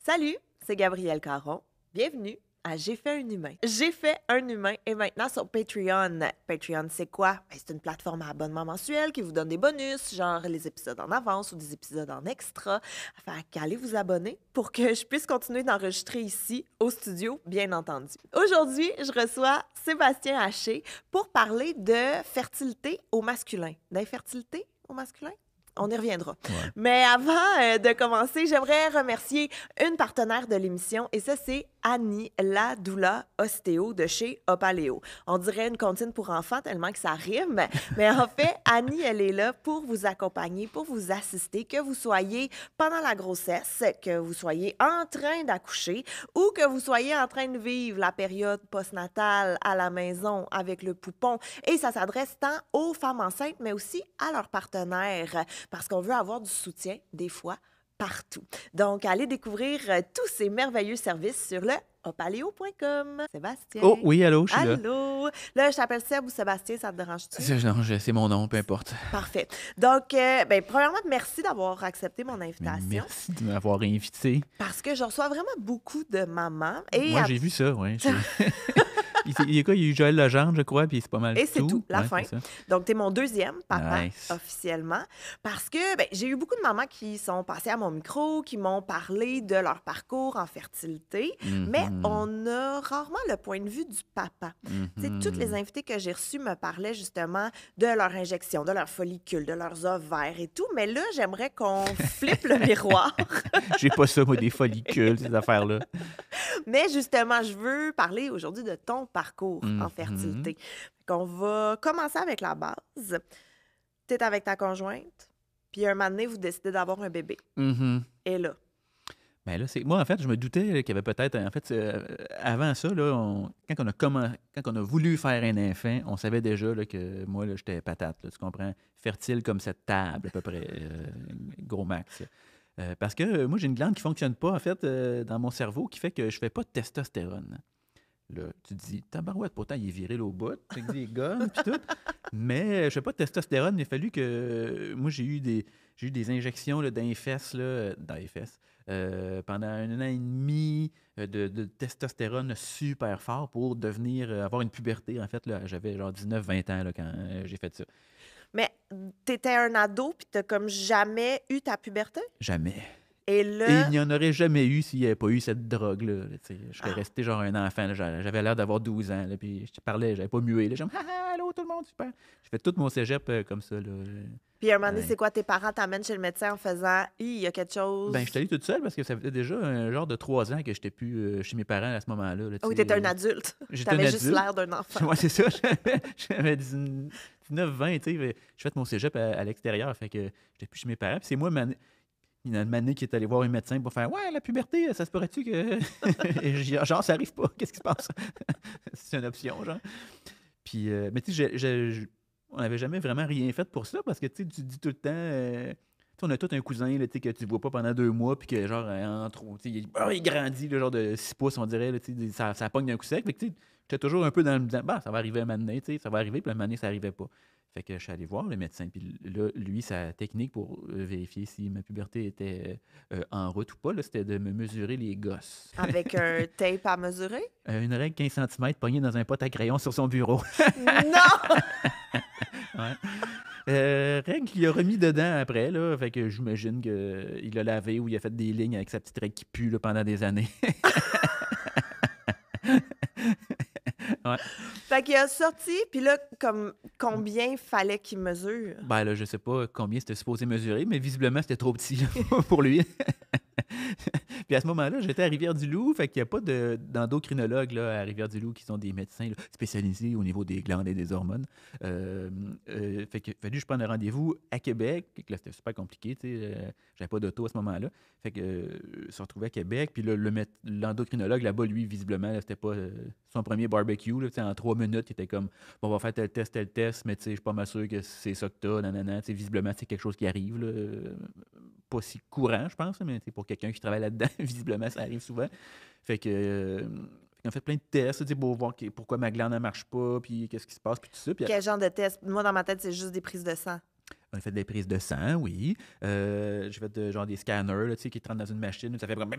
Salut, c'est Gabrielle Caron. Bienvenue à J'ai fait un humain. J'ai fait un humain est maintenant sur Patreon. Patreon, c'est quoi? Ben, c'est une plateforme à abonnement mensuel qui vous donne des bonus, genre les épisodes en avance ou des épisodes en extra. Fait qu'allez vous abonner pour que je puisse continuer d'enregistrer ici, au studio, bien entendu. Aujourd'hui, je reçois Sébastien Haché pour parler de fertilité au masculin. D'infertilité au masculin? On y reviendra. Ouais. Mais avant de commencer, j'aimerais remercier une partenaire de l'émission et ça, c'est Annie, la doula ostéo de chez Opaléo. On dirait une comptine pour enfants tellement que ça rime. Mais en fait, Annie, elle est là pour vous accompagner, pour vous assister, que vous soyez pendant la grossesse, que vous soyez en train d'accoucher ou que vous soyez en train de vivre la période postnatale à la maison avec le poupon. Et ça s'adresse tant aux femmes enceintes, mais aussi à leurs partenaires parce qu'on veut avoir du soutien, des fois, partout. Donc, allez découvrir tous ces merveilleux services sur le opaleo.com. Sébastien. Oh oui, allô, je suis là. Allô. Là, je t'appelle Seb ou Sébastien, ça te dérange-tu? Non, c'est mon nom, peu importe. Parfait. Donc, premièrement, merci d'avoir accepté mon invitation. Merci de m'avoir invité. Parce que je reçois vraiment beaucoup de mamans. Et Moi, j'ai vu ça, oui. Il y a quoi? Il y a eu Joël Legendre, je crois, puis c'est pas mal Et c'est tout, la Ouais, fin. c'est ça. Donc, tu es mon deuxième papa, Nice. officiellement. Parce que j'ai eu beaucoup de mamans qui sont passées à mon micro, qui m'ont parlé de leur parcours en fertilité, mais on a rarement le point de vue du papa. Tu sais, toutes les invités que j'ai reçus me parlaient justement de leur injection, de leurs follicules, de leurs ovaires et tout. Mais là, j'aimerais qu'on flippe le miroir. J'ai pas ça, moi, des follicules, ces affaires-là. Mais justement, je veux parler aujourd'hui de ton parcours en fertilité. On va commencer avec la base. Tu es avec ta conjointe, puis un moment donné, vous décidez d'avoir un bébé. Et là, Ben là, moi, en fait, je me doutais qu'il y avait peut-être... En fait, avant ça, là, quand on a voulu faire un enfant, on savait déjà là, que moi, là, j'étais patate, là, tu comprends? Fertile comme cette table, à peu près, gros max. Parce que moi, j'ai une glande qui ne fonctionne pas, en fait, dans mon cerveau, qui fait que je fais pas de testostérone. Là, tu te dis, tabarouette, pourtant, il est viril au bout, fait que des gommes, puis tout. Mais je ne fais pas de testostérone. Il a fallu que... moi, j'ai eu des injections là, dans les fesses, pendant 1 an et demi de testostérone super fort pour avoir une puberté. En fait, là, j'avais genre 19-20 ans là, quand j'ai fait ça. mais t'étais un ado, puis t'as comme jamais eu ta puberté? Jamais. Et Et là, il n'y en aurait jamais eu s'il n'y avait pas eu cette drogue-là. Tu sais. Je serais Ah. resté genre un enfant. Là. J'avais l'air d'avoir 12 ans. Là, puis je te parlais, j'avais pas mué. Là. J'aime, allô tout le monde, super. J'ai fait tout mon cégep comme ça. Là. puis un moment donné, Ouais. c'est quoi, tes parents t'amènent chez le médecin en faisant « il y a quelque chose ». Ben, je suis allé toute seule parce que ça faisait déjà un genre de 3 ans que je n'étais plus chez mes parents à ce moment-là. Là, Ah oui, tu sais. t'étais un adulte. J'étais un T'avais juste adulte. l'air d'un enfant. Ouais, c'est ça. J'avais 19-20, tu sais. J'ai fait mon cégep à l'extérieur. Fait que j'étais plus chez mes parents. Puis c'est moi, il y a une année qui est allé voir un médecin pour faire ouais, la puberté, ça se pourrait-tu que. Et genre, ça arrive pas. Qu'est-ce qui se passe? C'est une option, genre. Puis, mais tu sais, on n'avait jamais vraiment rien fait pour ça parce que tu sais, tu dis tout le temps. Tu sais, on a tout un cousin là, tu sais, que tu vois pas pendant 2 mois, puis que genre, il grandit, le genre de 6 pouces, on dirait, là, tu sais, ça pogne d'un coup sec. Fait que tu sais, j'étais toujours un peu dans le disant, bah, ça va arriver un moment donné, tu sais, ça va arriver, puis un moment donné, ça arrivait pas. Fait que je suis allé voir le médecin. Puis là, lui, sa technique pour vérifier si ma puberté était en route ou pas, là, c'était de me mesurer les gosses. Avec un tape à mesurer? Une règle 15 cm pognée dans un pot à crayon sur son bureau. Non! Ouais. Règle qu'il a remis dedans après, là. Fait que j'imagine qu'il l'a lavé ou il a fait des lignes avec sa petite règle qui pue là, pendant des années. Ouais. Fait qu'il a sorti, puis là, comme combien fallait qu'il mesure? Ben là, je sais pas combien c'était supposé mesurer, mais visiblement, c'était trop petit là, pour lui. Puis à ce moment-là, j'étais à Rivière-du-Loup, fait qu'il n'y a pas d'endocrinologues là, à Rivière-du-Loup qui sont des médecins là, spécialisés au niveau des glandes et des hormones. Fait qu'il a fallu que je prenne un rendez-vous à Québec. Puis que là, c'était super compliqué, tu sais. J'avais pas d'auto à ce moment-là. Fait que se retrouver à Québec. Puis là, l'endocrinologue là-bas, lui, visiblement, là, c'était pas son premier barbecue. Là, tu sais, en 3 minutes, il était comme bon, on va faire tel test, mais tu sais, je suis pas mal sûr que c'est ça que t'as, nanana. Tu sais, visiblement, c'est quelque chose qui arrive. Là, pas si courant, je pense, mais pour quelqu'un qui travaille là-dedans, visiblement, ça arrive souvent. Fait que on fait plein de tests pour voir pourquoi ma glande ne marche pas, puis qu'est-ce qui se passe, puis tout ça. Puis, Quel genre de test? Moi, dans ma tête, c'est juste des prises de sang. On a fait des prises de sang, oui. J'ai fait genre des scanners là, qui te rentrent dans une machine. Ça fait comme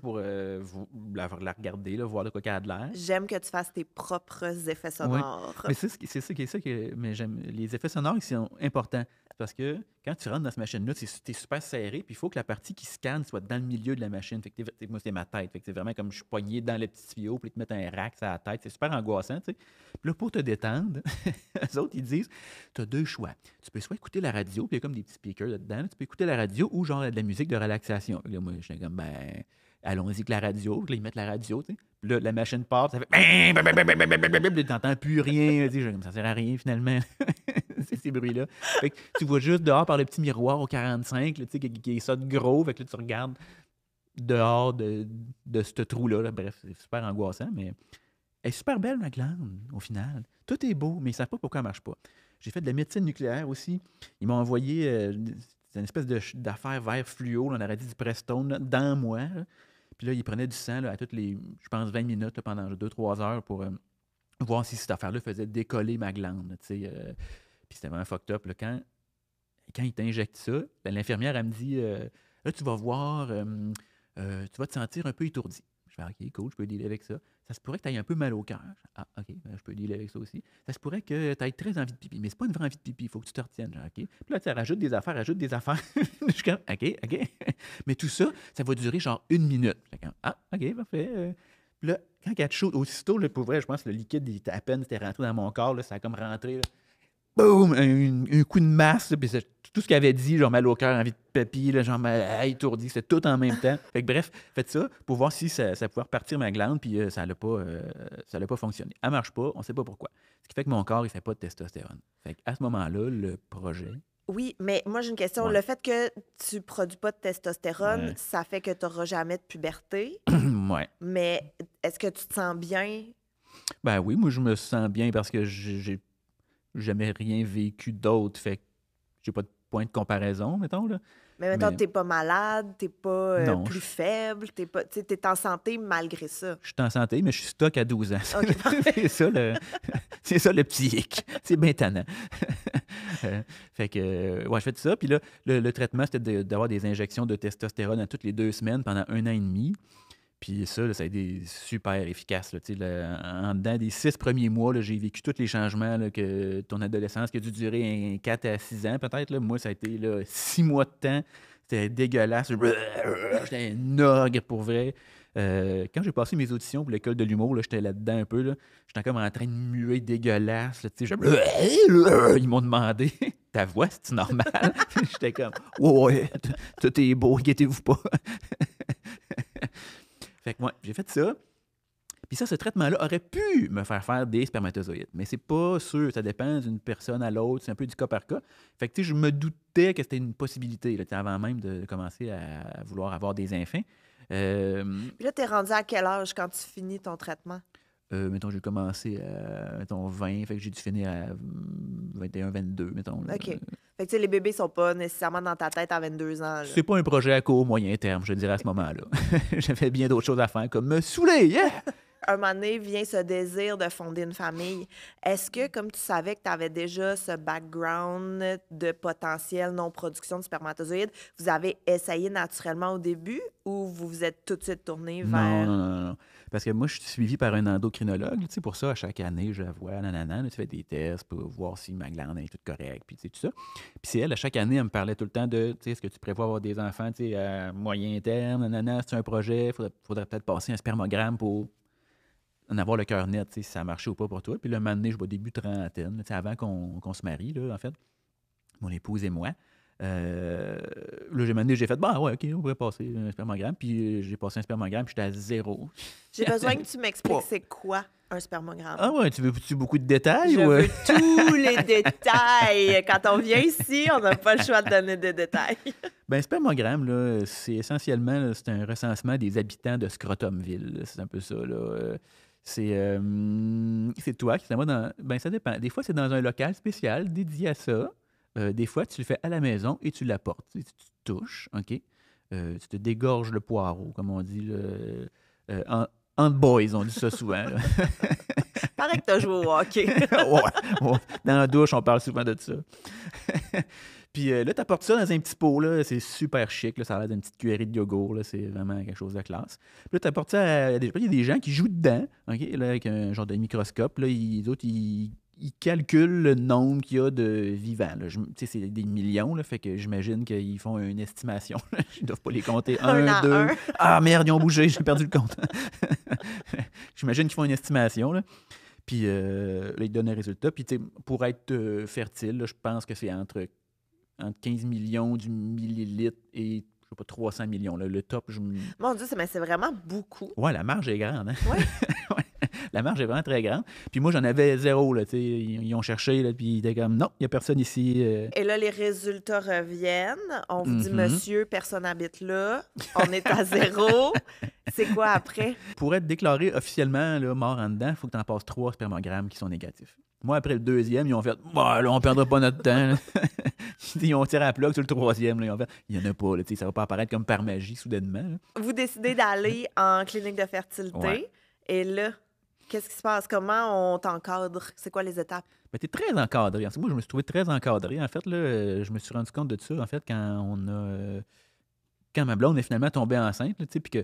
pour la regarder, là, voir de quoi qu'elle a de l'air. J'aime que tu fasses tes propres effets Oui. sonores. Mais c'est ça que mais j'aime. Les effets sonores, ils sont importants. C'est parce que quand tu rentres dans cette machine-là, t'es super serré, puis il faut que la partie qui scanne soit dans le milieu de la machine. Fait que moi, c'est ma tête. Fait que c'est vraiment comme je suis poigné dans le petit tuyau, puis ils te mettent un rack sur la tête. C'est super angoissant, tu sais. Puis là, pour te détendre, eux autres, ils disent, tu as deux choix. Tu peux soit écouter la radio, puis il y a comme des petits speakers là-dedans. Tu peux écouter la radio ou genre de la musique de relaxation. Puis là, moi, j'étais comme, ben, allons-y avec la radio. Puis là, ils mettent la radio, tu sais. Puis là, la machine part, ça fait. Puis tu n'entends plus rien. Tu sais, ça sert à rien, finalement. C'est ces bruits-là. Fait que tu vois juste dehors par le petit miroir au 45, là, tu sais, qui sonne gros. Fait que là, tu regardes dehors de ce trou-là. Là. Bref, c'est super angoissant, mais elle est super belle, ma glande, au final. Tout est beau, mais ils ne savent pas pourquoi elle ne marche pas. J'ai fait de la médecine nucléaire aussi. Ils m'ont envoyé c'est une espèce d'affaire vert fluo, là, on aurait dit du Prestone, là, dans moi. Là. Puis là, ils prenaient du sang là, à toutes les, je pense, 20 minutes là, pendant 2-3 heures pour voir si cette affaire-là faisait décoller ma glande. Là, puis c'était vraiment fucked up. Là. Quand ils t'injectent ça, ben, l'infirmière, elle me dit là, tu vas voir, tu vas te sentir un peu étourdi. Je fais OK, cool, je peux dealer avec ça. Ça se pourrait que tu aies un peu mal au cœur. Ah, OK, ben, je peux dealer avec ça aussi. Ça se pourrait que tu aies très envie de pipi, mais c'est pas une vraie envie de pipi, il faut que tu te retiennes. Genre, OK. Puis là, tu rajoutes des affaires. Je suis comme OK. Mais tout ça, ça va durer genre 1 minute. Comme, ah, OK, parfait. Puis là, quand elle te shoot, aussitôt, là, pour vrai, je pense que le liquide, à peine c'était rentré dans mon corps, là, ça a comme rentré. Là. Boum! Un coup de masse, puis c'est tout ce qu'elle avait dit, genre mal au cœur, envie de papy, là, genre étourdi, c'était tout en même temps. Fait que bref, faites ça pour voir si ça pouvait repartir ma glande, puis ça n'a pas fonctionné. Elle marche pas, on sait pas pourquoi. Ce qui fait que mon corps, il fait pas de testostérone. Fait qu'à ce moment-là, le projet... Oui, mais moi, j'ai une question. Ouais. Le fait que tu produis pas de testostérone, Ouais. ça fait que tu n'auras jamais de puberté. Ouais. Mais est-ce que tu te sens bien? Ben oui, moi, je me sens bien parce que j'ai jamais rien vécu d'autre. Fait que j'ai pas de point de comparaison, mettons, là. Mais mettons, Mais- t'es pas malade, t'es pas Non, plus faible, t'es en santé malgré ça. Je suis en santé, mais je suis stock à 12 ans. OK, parfait. C'est ça le petit hic. C'est bien tannant. Fait que, ouais, je fais ça. Puis là, le traitement, c'était d'avoir des injections de testostérone à toutes les 2 semaines pendant 1 an et demi. Puis ça, là, ça a été super efficace. Là, en dedans des 6 premiers mois, là, j'ai vécu tous les changements là, que ton adolescence qui a dû durer 4 à 6 ans peut-être. Là. Moi, ça a été là, 6 mois de temps. C'était dégueulasse. J'étais un ogre pour vrai. Quand j'ai passé mes auditions pour l'école de l'humour, là, j'étais là-dedans un peu. Là. J'étais comme en train de muer dégueulasse. Là, ils m'ont demandé ta voix, c'est normal? J'étais comme ouais, tout est beau, inquiétez-vous pas. Fait que moi, j'ai fait ça. Puis ça, ce traitement-là aurait pu me faire des spermatozoïdes. Mais c'est pas sûr. Ça dépend d'une personne à l'autre. C'est un peu du cas par cas. Fait que tu sais, je me doutais que c'était une possibilité là, avant même de commencer à vouloir avoir des enfants. Puis là, t'es rendu à quel âge quand tu finis ton traitement? Mettons, j'ai commencé à mettons, 20, fait que j'ai dû finir à 21, 22, mettons. Là. OK. Fait que tu sais, les bébés sont pas nécessairement dans ta tête à 22 ans. Là. C'est pas un projet à court, moyen terme, je dirais à ce moment-là. J'avais bien d'autres choses à faire, comme me saouler, yeah! Un moment donné, vient ce désir de fonder une famille. Est-ce que, comme tu savais que tu avais déjà ce background de potentielle non-production de spermatozoïdes, vous avez essayé naturellement au début ou vous vous êtes tout de suite tourné vers... Non. Parce que moi, je suis suivi par un endocrinologue. Tu sais, pour ça, à chaque année, je la vois, nanana, là, tu fais des tests pour voir si ma glande est toute correcte, puis tu sais, tout ça. Puis c'est elle, à chaque année, elle me parlait tout le temps de, tu sais, est-ce que tu prévois avoir des enfants, tu sais, à moyen terme, nanana, c'est un projet, faudrait peut-être passer un spermogramme pour en avoir le cœur net, tu sais, si ça a marché ou pas pour toi. Puis là, un moment donné, je vois début trentaine, tu sais, avant qu'on se marie, là, en fait, mon épouse et moi. Là, j'ai fait, bah ouais, OK, on pourrait passer un spermogramme. Puis j'ai passé un spermogramme, puis j'étais à 0. J'ai besoin que tu m'expliques c'est quoi un spermogramme. Ah ouais, tu veux-tu beaucoup de détails? Je ou... veux tous les détails. Quand on vient ici, on n'a pas le choix de donner des détails. Ben, spermogramme, là, c'est essentiellement là, c'est un recensement des habitants de Scrotumville. C'est un peu ça. Là. C'est toi qui t'en vas dans. Ben, ça dépend. Des fois, c'est dans un local spécial dédié à ça. Des fois, tu le fais à la maison et tu l'apportes. Tu touches, OK? Tu te dégorges le poireau, comme on dit. Entre boys, on dit ça souvent. Pareil que t'as joué au hockey. Ouais. Dans la douche, on parle souvent de ça. Puis là, tu apportes ça dans un petit pot, là. C'est super chic, là. Ça a l'air d'une petite cuillerée de yogourt, là. C'est vraiment quelque chose de classe. Puis là, tu apportes ça à des... Il y a des gens qui jouent dedans, OK, là, avec un genre de microscope. Là, les autres, ils calculent le nombre qu'il y a de vivants. Tu sais, c'est des millions, là, fait que j'imagine qu'ils font une estimation. Ils ne doivent pas les compter. Un à 1, 2. un. Ah, merde, ils ont bougé, j'ai perdu le compte. J'imagine qu'ils font une estimation, là. Puis là, ils donnent un résultat. Puis, tu sais, pour être fertile, là, je pense que c'est entre 15 millions du millilitre et, je sais pas, 300 millions. Là. Le top, Mon Dieu, mais c'est vraiment beaucoup. Ouais, la marge est grande. Hein? Ouais. Ouais, la marge est vraiment très grande. Puis moi, j'en avais 0. Là, ils ont cherché, là, puis ils étaient comme, non, il n'y a personne ici. Et là, les résultats reviennent. On vous dit, monsieur, personne n'habite là. On est à 0. C'est quoi après? Pour être déclaré officiellement là, mort en dedans, il faut que tu en passes 3 spermogrammes qui sont négatifs. Moi, après le deuxième, ils ont fait bah, là, on ne perdra pas notre temps. Là. Ils ont tiré à la plug sur le troisième. Là, ils ont fait il n'y en a pas. Là, ça ne va pas apparaître comme par magie soudainement. Là. Vous décidez d'aller en clinique de fertilité. Ouais. Et là, qu'est-ce qui se passe? Comment on t'encadre? C'est quoi les étapes? Ben, tu es très encadré. Moi, je me suis trouvé très encadré. En fait, là, je me suis rendu compte de ça en fait, quand ma blonde est finalement tombée enceinte, puis que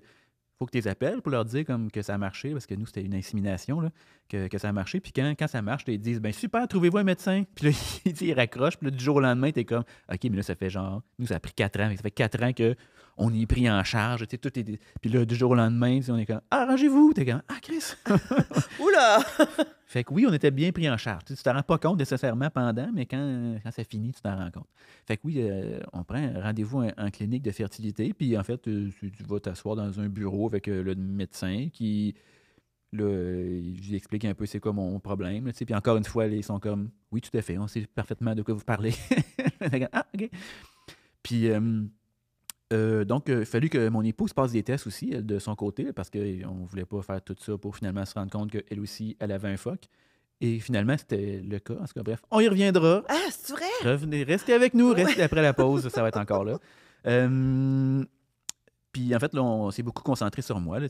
faut que tu les appelles pour leur dire comme que ça a marché, parce que nous, c'était une insémination, là, que ça a marché. Puis quand ça marche, ils disent ben super, trouvez-vous un médecin. Puis là, ils raccrochent. Puis là, du jour au lendemain, tu es comme OK, mais là, ça fait genre, nous, ça a pris 4 ans. Ça fait 4 ans qu'on est pris en charge. Tout est... Puis là, du jour au lendemain, on est comme arrangez-vous. Tu es comme Chris. Oula! Fait que oui, on était bien pris en charge. Tu t'en rends pas compte nécessairement pendant, mais quand ça finit, tu t'en rends compte. Fait que oui, on prend un rendez-vous en clinique de fertilité, puis en fait, tu vas t'asseoir dans un bureau avec le médecin qui, là, il lui explique un peu c'est quoi mon problème. Là, puis encore une fois, ils sont comme, oui, tout à fait, on sait parfaitement de quoi vous parlez. Ah, OK. Puis, donc, il a fallu que mon épouse passe des tests aussi, elle, de son côté, parce qu'on ne voulait pas faire tout ça pour finalement se rendre compte qu'elle aussi, elle avait un phoque. Et finalement, c'était le cas. En tout cas, bref, on y reviendra. Ah, c'est vrai? Revenez, restez avec nous, restez après la pause, ça va être encore là. Puis en fait, là, on s'est beaucoup concentré sur moi, là,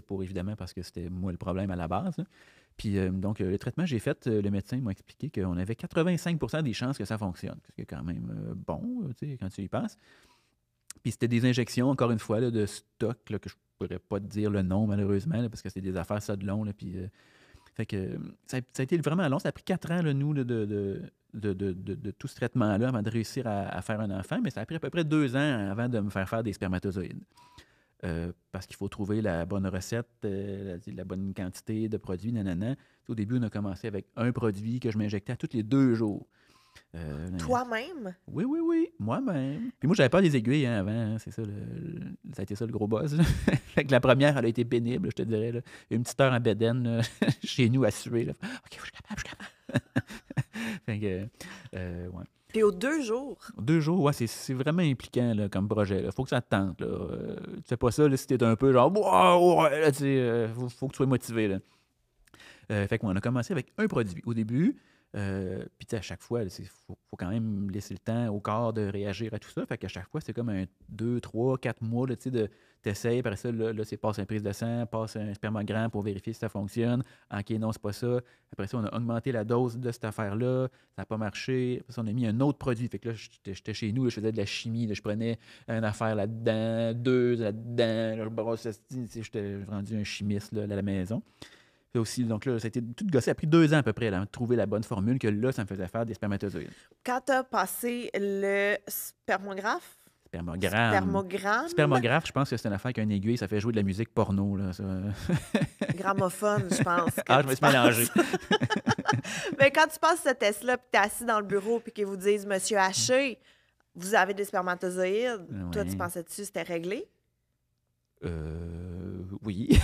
pour évidemment, parce que c'était moi le problème à la base. Là. Puis donc, le traitement que j'ai fait, le médecin m'a expliqué qu'on avait 85% des chances que ça fonctionne, ce qui est quand même bon, quand tu y penses. Puis c'était des injections, encore une fois, là, de stock, là, que je ne pourrais pas te dire le nom, malheureusement, là, parce que c'était des affaires ça de long. Là, puis, fait que ça a été vraiment long. Ça a pris 4 ans, là, nous, là, de tout ce traitement-là avant de réussir à faire un enfant. Mais ça a pris à peu près 2 ans avant de me faire des spermatozoïdes. Parce qu'il faut trouver la bonne recette, la bonne quantité de produits, nanana. Au début, on a commencé avec un produit que je m'injectais à tous les 2 jours. Toi-même? Oui, moi-même. Puis moi, j'avais pas des aiguilles avant, hein, c'est ça, ça a été ça le gros buzz. Fait que la première, elle a été pénible, je te dirais. Là. Une petite heure en bedaine chez nous à suer. Là. OK, je suis capable. Fait que, ouais. Puis aux 2 jours? 2 jours, ouais, c'est vraiment impliquant là, comme projet. Il faut que ça te tente. Là. Tu fais pas ça là, si t'es un peu genre, ouais, là, faut que tu sois motivé. Là. Fait qu'on a commencé avec un produit. Au début, puis à chaque fois, il faut quand même laisser le temps au corps de réagir à tout ça. Fait qu'à chaque fois, c'est comme 2, 3, 4 mois là, t'essayes. Après ça, là, c'est passe une prise de sang, passe un spermogramme pour vérifier si ça fonctionne. OK, non, c'est pas ça. Après ça, on a augmenté la dose de cette affaire-là. Ça n'a pas marché. Après ça, on a mis un autre produit. Fait que là, j'étais chez nous, là, je faisais de la chimie. Là, je prenais une affaire là-dedans, 2 là-dedans. Là, je brossais, j'étais rendu un chimiste là, à la maison. Aussi, donc là, ça a été tout gossé. Ça a pris 2 ans à peu près là, de trouver la bonne formule, que là, ça me faisait faire des spermatozoïdes. Quand tu as passé le spermographe? Spermographe, je pense que c'est une affaire qu'un aiguille, ça fait jouer de la musique porno. Là, ça. Gramophone, je pense. Je me suis mélangé. Mais quand tu passes ce test-là, puis tu es assis dans le bureau, puis qu'ils vous disent, Monsieur Haché, vous avez des spermatozoïdes, toi, tu pensais-tu que c'était réglé? Oui.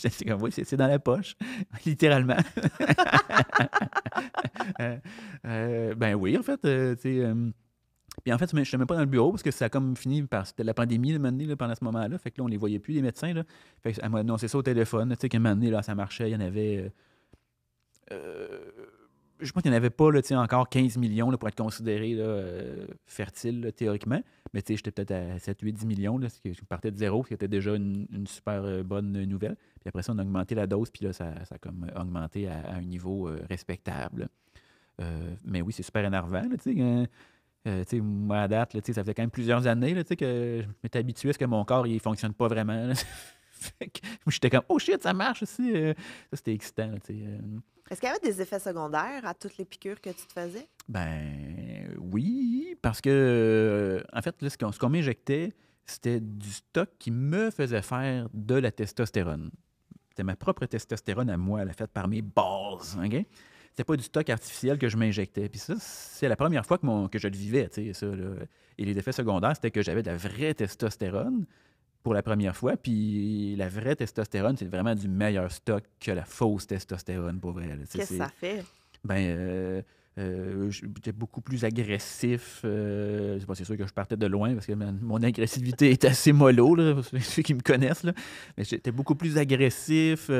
C'est comme, oui, c'est dans la poche, littéralement. Ben oui, en fait, puis en fait, je ne suis même pas dans le bureau parce que ça a comme fini par... C'était la pandémie, là, pendant ce moment-là. Fait que là, on ne les voyait plus, les médecins. Là. Fait que, elle m'a annoncé ça au téléphone. Tu sais, qu'à un moment donné, là, ça marchait. Il y en avait... je pense qu'il n'y en avait pas là, encore 15 millions là, pour être considéré là, fertile là, théoriquement. Mais j'étais peut-être à 7, 8, 10 millions. Là, ce qui je partais de zéro, ce qui était déjà une super bonne nouvelle. Puis après ça, on a augmenté la dose, puis là, ça a comme augmenté à un niveau respectable. Mais oui, c'est super énervant. Là, moi, à date, là, ça faisait quand même plusieurs années là, que je m'étais habitué à ce que mon corps ne fonctionne pas vraiment. Là. Fait que j'étais comme, oh shit, ça marche aussi. Ça, c'était excitant. Là, Est-ce qu'il y avait des effets secondaires à toutes les piqûres que tu te faisais? Ben oui, parce que, en fait, là, ce qu'on m'injectait, c'était du stock qui me faisait faire de la testostérone. C'était ma propre testostérone à moi, elle est faite par mes bases. OK? C'était pas du stock artificiel que je m'injectais. Puis ça, c'est la première fois que je le vivais, ça, là. Et les effets secondaires, c'était que j'avais de la vraie testostérone pour la première fois. Puis la vraie testostérone, c'est vraiment du meilleur stock que la fausse testostérone, pour vrai. Là. Qu'est-ce que ça fait? J'étais beaucoup plus agressif. C'est sûr que je partais de loin parce que mon agressivité est assez mollo, là, pour ceux qui me connaissent. Là. Mais j'étais beaucoup plus agressif.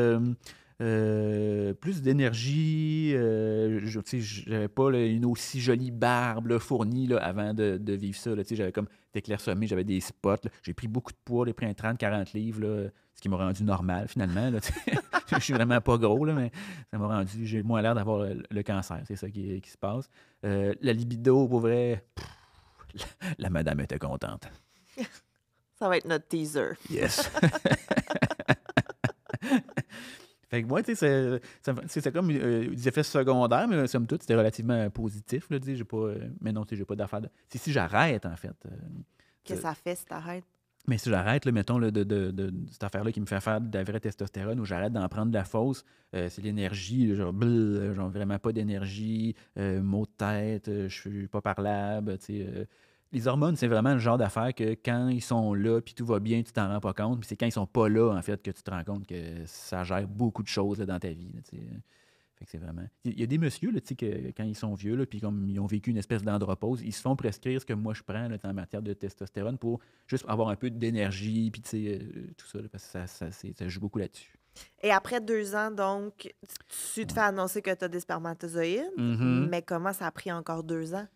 Plus d'énergie. Je n'avais pas là, une aussi jolie barbe là, fournie là, avant de vivre ça. Là, j'avais comme des clairsemés, j'avais des spots. Là. J'ai pris beaucoup de poids, j'ai pris un 30-40 livres, là, ce qui m'a rendu normal finalement. Là, je suis vraiment pas gros, là, mais ça m'a rendu. J'ai moins l'air d'avoir le cancer. C'est ça qui se passe. La libido, pour vrai, la madame était contente. Ça va être notre teaser. Yes. Fait que moi, tu sais, c'est comme des effets secondaires, mais somme toute, c'était relativement positif. Là, j'ai pas, mais non, j'ai pas d'affaire. Si j'arrête, en fait. Qu'est-ce que ça fait si t'arrêtes? Mais si j'arrête, là, mettons, là, de cette affaire-là qui me fait faire de la vraie testostérone, ou j'arrête d'en prendre de la fausse, c'est l'énergie, genre vraiment pas d'énergie, maux de tête, je suis pas parlable, tu sais. Les hormones, c'est vraiment le genre d'affaire que quand ils sont là, puis tout va bien, tu t'en rends pas compte. Puis c'est quand ils sont pas là, en fait, que tu te rends compte que ça gère beaucoup de choses là, dans ta vie. Là, fait que c'est vraiment... Il y a des messieurs, là, que quand ils sont vieux, là, puis comme ils ont vécu une espèce d'andropause, ils se font prescrire ce que moi je prends là, en matière de testostérone pour juste avoir un peu d'énergie, puis tout ça, là, parce que ça joue beaucoup là-dessus. Et après 2 ans, donc, tu te fais annoncer que tu as des spermatozoïdes, mais comment ça a pris encore 2 ans?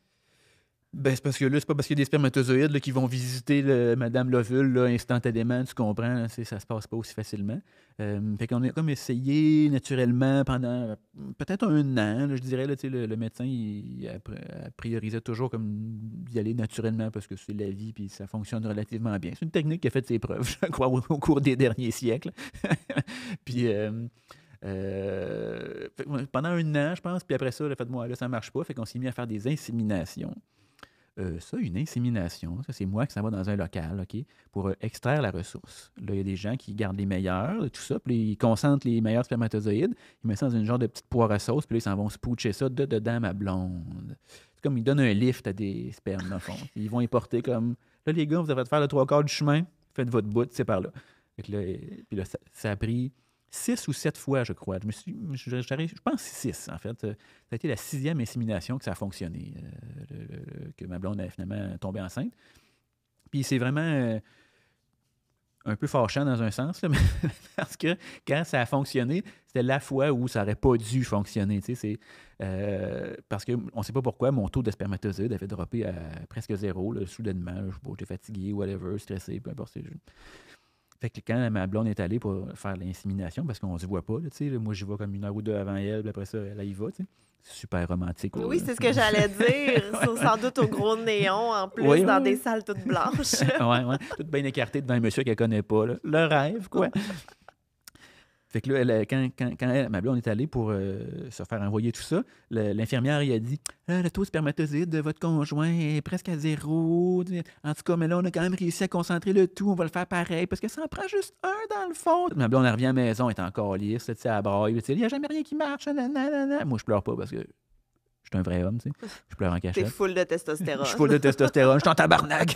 Ben, c'est parce que là, c'est pas parce qu'il y a des spermatozoïdes là, qui vont visiter Madame l'ovule là, instantanément, tu comprends, là, ça se passe pas aussi facilement. Fait qu'on a comme essayé naturellement pendant peut-être un an, là, je dirais, là, le médecin, il priorisait toujours comme d'y aller naturellement parce que c'est la vie puis ça fonctionne relativement bien. C'est une technique qui a fait ses preuves, je crois, au cours des derniers siècles. Puis... pendant un an, je pense, puis après ça, le fait de moi, là, ça marche pas, fait qu'on s'est mis à faire des inséminations. Une insémination, ça c'est moi qui s'en va dans un local, OK, pour extraire la ressource. Là, il y a des gens qui gardent les meilleurs, tout ça, puis ils concentrent les meilleurs spermatozoïdes, ils mettent ça dans une genre de petite poire à sauce, puis là, ils s'en vont se poocher ça dedans ma blonde. C'est comme ils donnent un lift à des spermes, dans le fond. Ils vont y porter comme, là, les gars, vous avez faire le 3/4 du chemin, faites votre bout, c'est par là. Fait que là, puis là, ça a pris 6 ou 7 fois, je crois. Je pense 6, en fait. Ça a été la 6e insémination que ça a fonctionné, que ma blonde a finalement tombé enceinte. Puis c'est vraiment un peu fâchant dans un sens, là, parce que quand ça a fonctionné, c'était la fois où ça n'aurait pas dû fonctionner. Parce qu'on ne sait pas pourquoi mon taux de spermatozoïdes avait droppé à presque 0, là, soudainement. Je sais pas, j'étais fatigué, whatever, stressé, peu importe. Fait que quand ma blonde est allée pour faire l'insémination, parce qu'on ne se voit pas, là, moi j'y vais comme 1 heure ou 2 avant elle, puis après ça, elle y va. C'est super romantique. Oui, c'est ce que j'allais dire. Sans doute au gros néon, en plus, dans des salles toutes blanches. Oui, toute bien écartée devant un monsieur qu'elle ne connaît pas. Là. Le rêve, quoi. Fait que là, quand ma blonde est allée pour se faire envoyer tout ça, l'infirmière, il a dit le taux de spermatozoïde de votre conjoint est presque à 0. En tout cas, mais là, on a quand même réussi à concentrer le tout. On va le faire pareil parce que ça en prend juste un dans le fond. Ma blonde, elle revient à la maison, elle est encore lisse, elle braille. Il n'y a jamais rien qui marche. Nanana. Moi, je pleure pas parce que je suis un vrai homme. Je pleure en cachette. T'es full de testostérone. Je suis full de testostérone. Je suis en tabarnak.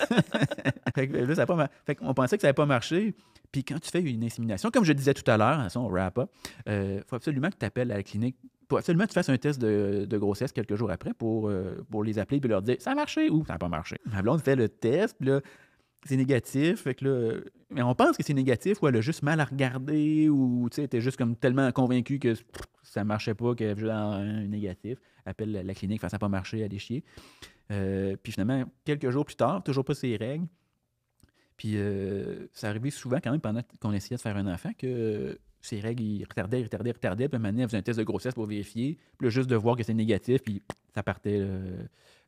Fait que là, ça a pas fait qu'on pensait que ça n'avait pas marché. Puis quand tu fais une insémination, comme je disais tout à l'heure, on wrap up, faut absolument que tu appelles à la clinique. Faut absolument que tu fasses un test de grossesse quelques jours après pour les appeler et leur dire ça a marché ou ça n'a pas marché. Ma blonde fait le test, puis là, c'est négatif. Fait que là, mais on pense que c'est négatif ou elle a juste mal à regarder ou tu sais, elle était juste comme tellement convaincue que ça marchait pas, qu'elle avait juste un négatif. Appelle la clinique, ça n'a pas marché, elle est chier. Puis finalement, quelques jours plus tard, toujours pas ses règles. Puis ça arrivait souvent quand même pendant qu'on essayait de faire un enfant que ses règles, ils retardaient. Puis à un moment donné, elle faisait un test de grossesse pour vérifier. Puis là, juste de voir que c'est négatif, puis ça partait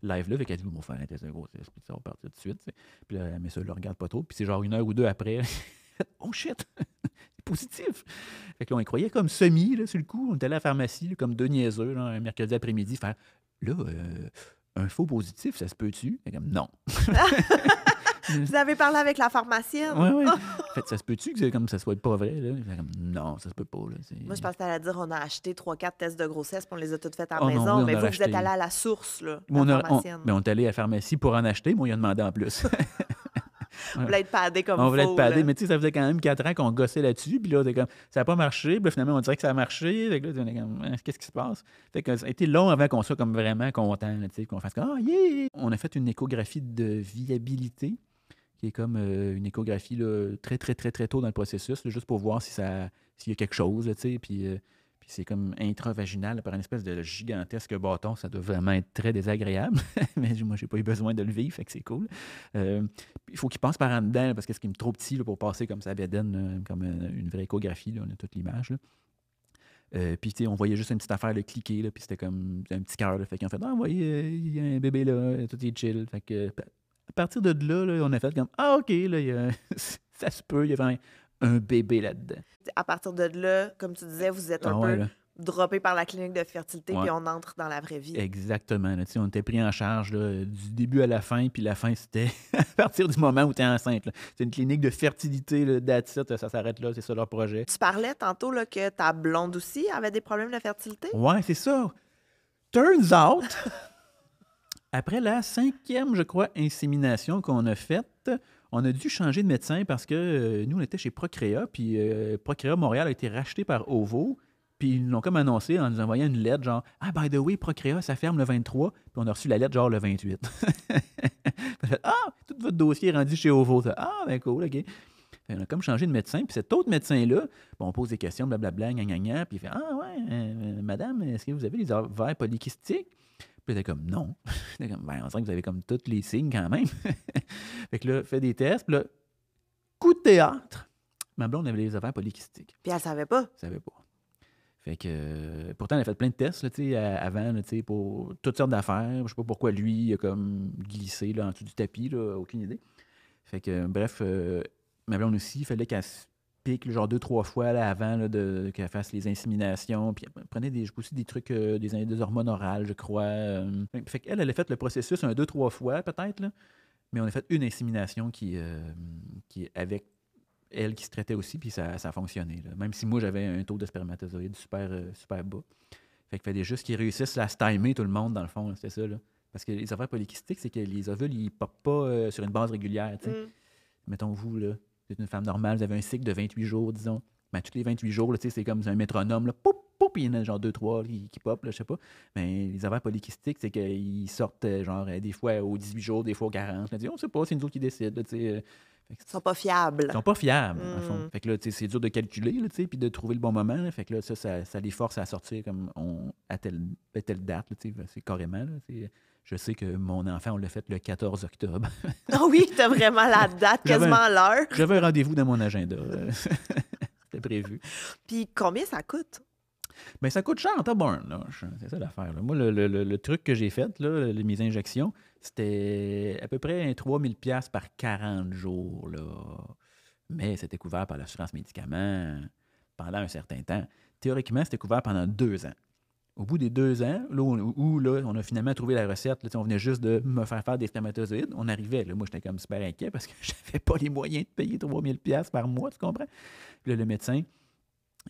live là. Fait qu'elle dit, on va faire un test de grossesse, puis ça va partir tout de suite. T'sais. Puis là, mais ça, elle le regarde pas trop. Puis c'est genre 1 heure ou 2 après. Oh shit! C'est positif! Fait que là, on y croyait comme semi, là, sur le coup. On était allé à la pharmacie, là, comme deux niaiseux, là, un mercredi après-midi, faire là, un faux positif, ça se peut-tu? Fait comme non. Vous avez parlé avec la pharmacienne? Oui, oui. Fait, ça se peut-tu que comme ça soit pas vrai? Là? Fait comme, non, ça se peut pas. Là. Moi, je pense que tu allais dire on a acheté 3-4 tests de grossesse, puis on les a toutes faites à la Oh non, maison. oui, on mais a vous racheté. êtes allé à la source, là, Mais la pharmacienne. on est allé à la pharmacie pour en acheter, moi, il a demandé en plus. On voulait être padé comme on voulait faux, être padé, là. mais tu sais, ça faisait quand même 4 ans qu'on gossait là-dessus, puis là, comme, ça n'a pas marché, puis là, finalement, on dirait que ça a marché, fait que là, on est comme, qu'est-ce qui se passe? Fait que ça a été long avant qu'on soit comme vraiment content, tu sais, qu'on fasse comme, ah, yeah! On a fait une échographie de viabilité, qui est comme une échographie là, très, très, très, très tôt dans le processus, là, juste pour voir s'il y a quelque chose, là, tu sais, puis c'est comme intravaginal là, par une espèce de gigantesque bâton. Ça doit vraiment être très désagréable. Mais moi, j'ai pas eu besoin de le vivre, fait que c'est cool. Il faut qu'il passe par en dedans, là, parce que c'est trop petit là, pour passer comme ça bédaine, comme une vraie échographie. Là, on a toute l'image. Puis, tu sais, on voyait juste une petite affaire de cliquer, là, puis c'était comme un petit cœur. Fait qu'on fait, ah, vous voyez, il y a un bébé là, tout est chill. Fait que, à partir de là, on a fait comme, ah, OK, là, ça se peut, il y avait un bébé là-dedans. À partir de là, comme tu disais, vous êtes un peu droppé par la clinique de fertilité, puis on entre dans la vraie vie. Exactement. Là, on était pris en charge là, du début à la fin, puis la fin, c'était à partir du moment où tu es enceinte. Là. C'est une clinique de fertilité, là, that's it, ça s'arrête là, c'est ça leur projet. Tu parlais tantôt là, que ta blonde aussi avait des problèmes de fertilité? Ouais, c'est ça. Turns out, après la 5e, je crois, insémination qu'on a faite, on a dû changer de médecin parce que nous, on était chez Procréa, puis Procréa Montréal a été racheté par Ovo, puis ils l'ont comme annoncé en nous envoyant une lettre genre « Ah, by the way, Procréa, ça ferme le 23 », puis on a reçu la lettre genre le 28. Ah, tout votre dossier est rendu chez Ovo. Ah, ben cool, OK. On a comme changé de médecin, puis cet autre médecin-là, bon, on pose des questions, blablabla, gna, puis il fait « Ah, ouais, madame, est-ce que vous avez des ovaires polykystiques? » Puis t'es comme, non. T'es comme, ben, on dirait que vous avez comme tous les signes quand même. Fait que là, fait des tests. Puis là, coup de théâtre. Ma blonde avait les ovaires polykystiques. Puis elle savait pas. Elle savait pas. Fait que, pourtant, elle a fait plein de tests là, avant là, pour toutes sortes d'affaires. Je sais pas pourquoi lui, il a comme glissé là, en dessous du tapis, là, aucune idée. Fait que, bref, ma blonde aussi, il fallait qu'elle se pique genre 2-3 fois là, avant là, qu'elle fasse les inséminations. Puis elle prenait aussi des trucs, des hormones orales, je crois. Fait qu'elle, elle a fait le processus 2-3 fois peut-être, là. Mais on a fait une insémination qui avec elle qui se traitait aussi, puis ça a fonctionné. Là. Même si moi, j'avais un taux de spermatozoïdes super, super bas. Fait qu'il fallait juste qu'ils réussissent à se timer tout le monde, dans le fond. Là, c'était ça. Là. Parce que les ovaires polykystiques, c'est que les ovules, ils ne popent pas sur une base régulière. Mettons, vous, là, vous êtes une femme normale, vous avez un cycle de 28 jours, disons. Ben, tous les 28 jours, là, c'est comme un métronome. Là, poup, poup, il y en a genre 2-3 qui popent, je sais pas. Mais les ovaires polykystiques, c'est qu'ils sortent genre des fois aux 18 jours, des fois aux 40. Là, on ne sait pas, c'est nous autres qui décident. Ils sont pas fiables. Ils sont pas fiables, en fond. Fait que là, c'est dur de calculer, puis de trouver le bon moment. Là. Fait que là, ça les force à sortir comme à telle date. Là, c'est carrément. Là, je sais que mon enfant, on l'a fait le 14 octobre. Ah oui, t'as vraiment la date, quasiment l'heure. J'avais un rendez-vous dans mon agenda. C'était prévu. Puis combien ça coûte? Bien, ça coûte cher en tabarn, là. C'est ça l'affaire. Là. Moi, le truc que j'ai fait, là, mes injections, c'était à peu près 3000 $ par 40 jours. Là. Mais c'était couvert par l'assurance médicaments pendant un certain temps. Théoriquement, c'était couvert pendant 2 ans. Au bout des 2 ans, là, où on a finalement trouvé la recette, là, on venait juste de me faire des spermatozoïdes, on arrivait. Là, moi, j'étais comme super inquiet parce que je n'avais pas les moyens de payer 3000 $ par mois, tu comprends? Puis là, le médecin,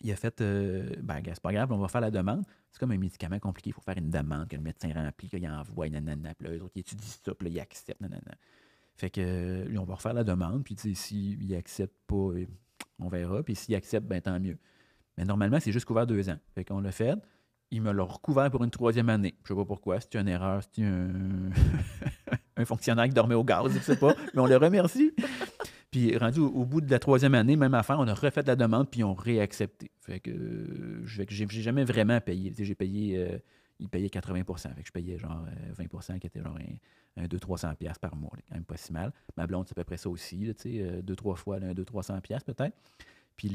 il a fait, c'est pas grave, on va faire la demande. C'est comme un médicament compliqué, il faut faire une demande que le médecin remplit, qu'il envoie, nanana, puis là, eux autres, ils étudient ça, puis là, ils acceptent, nanana. Fait que, lui, on va refaire la demande, puis s'il accepte pas, on verra, puis s'il accepte, ben tant mieux. Mais normalement, c'est juste couvert 2 ans. Fait qu'on l'a fait. Il me l'a recouvert pour une 3e année. Je ne sais pas pourquoi. C'est une erreur. C'est un fonctionnaire qui dormait au gaz. Je ne sais pas. Mais on le remercie. Puis rendu au bout de la 3e année, même affaire, on a refait la demande, puis ils ont réaccepté. Fait que j'ai jamais vraiment payé. Tu sais, j'ai payé, ils payaient 80 fait que je payais genre 20 qui était genre un 200-300 piastres par mois. Là, quand même pas si mal. Ma blonde, c'est à peu près ça aussi, là, tu sais, 2-3 fois, là, un 200-300 piastres peut-être. Puis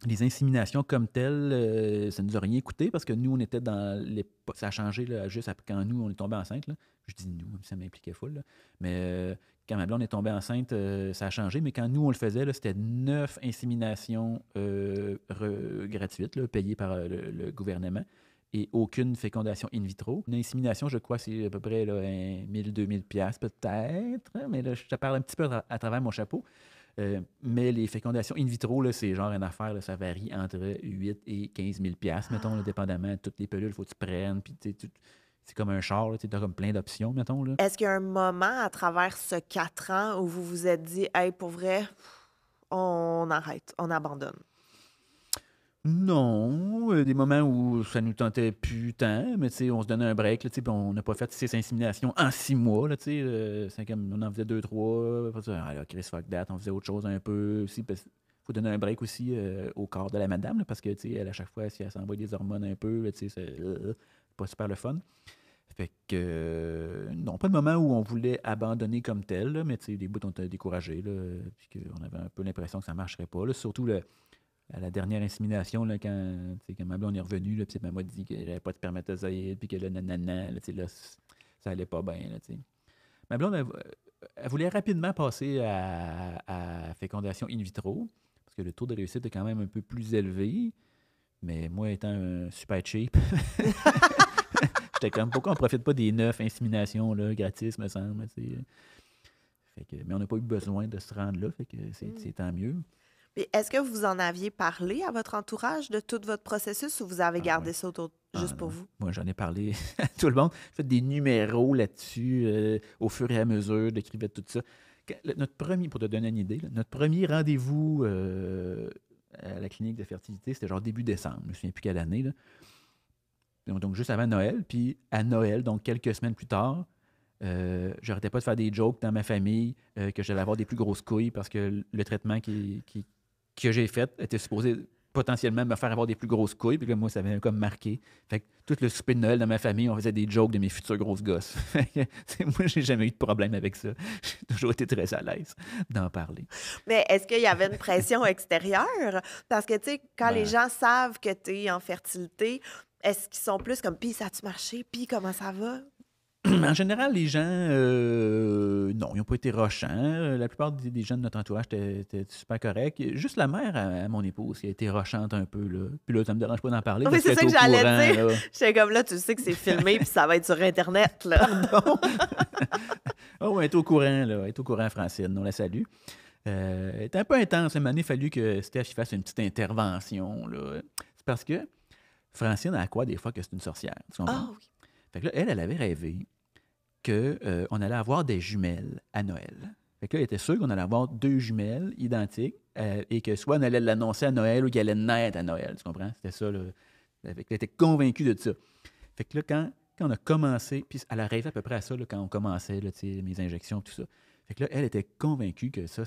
les inséminations comme telles, ça ne nous a rien coûté parce que nous, on était dans les... Ça a changé là, juste après quand nous, on est tombé enceinte. Là. Je dis nous, ça m'impliquait full. Là. Mais quand ma blonde est tombée enceinte, ça a changé. Mais quand nous, on le faisait, là, c'était 9 inséminations gratuites, là, payées par le gouvernement et aucune fécondation in vitro. Une insémination, je crois, c'est à peu près 1000-2000 piastres peut-être. Mais là, je te parle un petit peu à travers mon chapeau. Mais les fécondations in vitro, là, c'est genre une affaire, là, ça varie entre 8 et 15 000 piastres, mettons, là, dépendamment de toutes les pilules, il faut que tu prennes, puis c'est comme un char, tu as comme plein d'options, mettons. Là. Est-ce qu'il y a un moment à travers ce 4 ans où vous vous êtes dit, hey, pour vrai, on arrête, on abandonne? Non, des moments où ça nous tentait plus tant, mais on se donnait un break, là, puis on n'a pas fait 6 inséminations en 6 mois. Là, c'est comme on en faisait 2-3. Ah, là, Chris, fuck that, on faisait autre chose un peu aussi. Il faut donner un break aussi au corps de la madame, là, parce que elle, à chaque fois, si elle s'envoie des hormones un peu, là, c'est pas super le fun. Fait que, non, pas de moment où on voulait abandonner comme tel, là, mais des bouts on était découragés, puis qu'on avait un peu l'impression que ça ne marcherait pas. Là, surtout à la dernière insémination, là, quand ma blonde est revenue, là, puis elle m'a dit qu'elle n'avait pas de spermatozoïdes, puis que là, nanana, là, ça allait pas bien. Là, ma blonde, elle voulait rapidement passer à fécondation in vitro, parce que le taux de réussite est quand même un peu plus élevé. Mais moi, étant un super cheap, j'étais comme, pourquoi on ne profite pas des 9 inséminations là, gratis, me semble. Fait que, mais on n'a pas eu besoin de se rendre là, fait que c'est tant mieux. Puis est-ce que vous en aviez parlé à votre entourage de tout votre processus ou vous avez gardé ouais. ça juste pour Non. vous? Moi, j'en ai parlé à tout le monde. J'ai fait des numéros là-dessus au fur et à mesure, j'écrivais tout ça. Notre premier, pour te donner une idée, là, notre premier rendez-vous à la clinique de fertilité, c'était genre début décembre. Je ne me souviens plus quelle année. Là. Donc, juste avant Noël. Puis à Noël, donc quelques semaines plus tard, j'arrêtais pas de faire des jokes dans ma famille que j'allais avoir des plus grosses couilles parce que le traitement que j'ai fait était supposé potentiellement me faire avoir des plus grosses couilles. Puis là, moi, ça avait comme marqué. Fait que tout le souper de Noël dans ma famille, on faisait des jokes de mes futures grosses gosses. Moi, j'ai jamais eu de problème avec ça. J'ai toujours été très à l'aise d'en parler. Mais est-ce qu'il y avait une pression extérieure? Parce que, tu sais, quand les gens savent que tu es en fertilité, est-ce qu'ils sont plus comme, puis ça a-tu marché? Puis comment ça va? En général, les gens, non, ils n'ont pas été rochants. La plupart des gens de notre entourage étaient super corrects. Juste la mère à mon épouse qui a été rochante un peu. Là. Puis là, ça ne me dérange pas d'en parler. Oui, c'est ça que j'allais dire. Là. J'étais comme là, tu sais que c'est filmé puis ça va être sur Internet. Là. Pardon? Oh, elle est au courant, là. Elle est au courant, Francine. On la salue. Elle était un peu intense. À un moment donné, il a fallu que Steph fasse une petite intervention. Là. C'est parce que Francine, elle croit des fois que c'est une sorcière. Tu comprends? Ah oui. Fait que là, elle avait rêvé qu'on allait avoir des jumelles à Noël. Fait que là, elle était sûre qu'on allait avoir 2 jumelles identiques et que soit on allait l'annoncer à Noël ou qu'elle allait naître à Noël. Tu comprends? C'était ça. Là. Fait qu'elle était convaincue de ça. Fait que là, quand on a commencé, puis elle a rêvé à peu près à ça là, quand on commençait là, mes injections et tout ça. Fait que là, elle était convaincue que ça,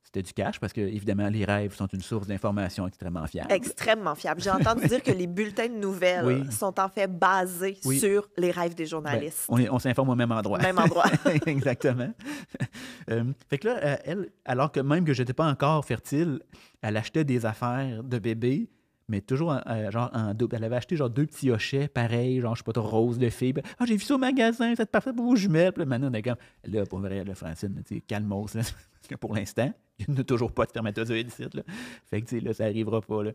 c'était du cash parce que, évidemment, les rêves sont une source d'information extrêmement fiable. Extrêmement fiable. J'ai entendu dire que les bulletins de nouvelles sont en fait basés sur les rêves des journalistes. Ben, on s'informe au même endroit. Même endroit. Exactement. Fait que là, elle, alors que même que je n'étais pas encore fertile, elle achetait des affaires de bébé, mais toujours genre en double. Elle avait acheté genre 2 petits hochets, pareils, genre, je sais pas trop, rose de filles. Ah, j'ai vu ça au magasin, c'est parfait pour vos jumelles. Puis là, maintenant, on est comme, là, pour vrai, là, Francine, calmos, là, parce que pour l'instant, il n'y a toujours pas de spermatozoïdes ici, là. Fait que, là, ça n'arrivera pas, là.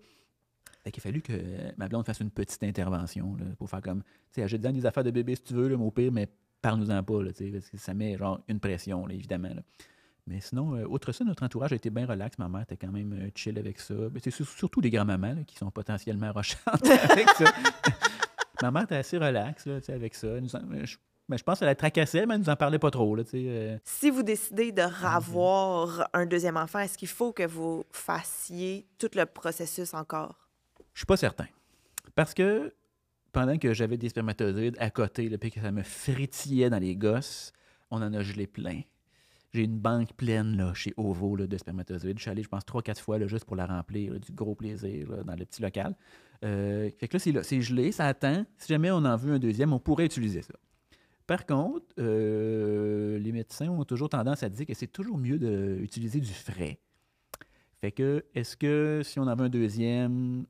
Fait qu'il a fallu que ma blonde fasse une petite intervention, là, pour faire comme, tu sais, achète-en des affaires de bébé si tu veux, là, mais au pire, mais parle-nous-en pas, là, parce que ça met, genre, une pression, là, évidemment, là. Mais sinon, outre ça, notre entourage a été bien relax. Ma mère était quand même chill avec ça. Mais c'est surtout les grands-mamans là, qui sont potentiellement rochantes avec ça. Ma mère était assez relax là, avec ça. Je pense qu'elle la tracassait, mais elle nous en parlait pas trop. Là, Si vous décidez de ravoir un deuxième enfant, est-ce qu'il faut que vous fassiez tout le processus encore? Je suis pas certain. Parce que pendant que j'avais des spermatozoïdes à côté, puis que ça me frétillait dans les gosses, on en a gelé plein. j'ai une banque pleine là, chez Ovo là, de spermatozoïdes. Je suis allé, je pense, 3-4 fois là, juste pour la remplir, là, du gros plaisir là, dans le petit local. Fait que là, c'est gelé, ça attend. Si jamais on en veut un deuxième, on pourrait utiliser ça. Par contre, les médecins ont toujours tendance à dire que c'est toujours mieux d'utiliser du frais. Fait que, est-ce que si on en veut un deuxième,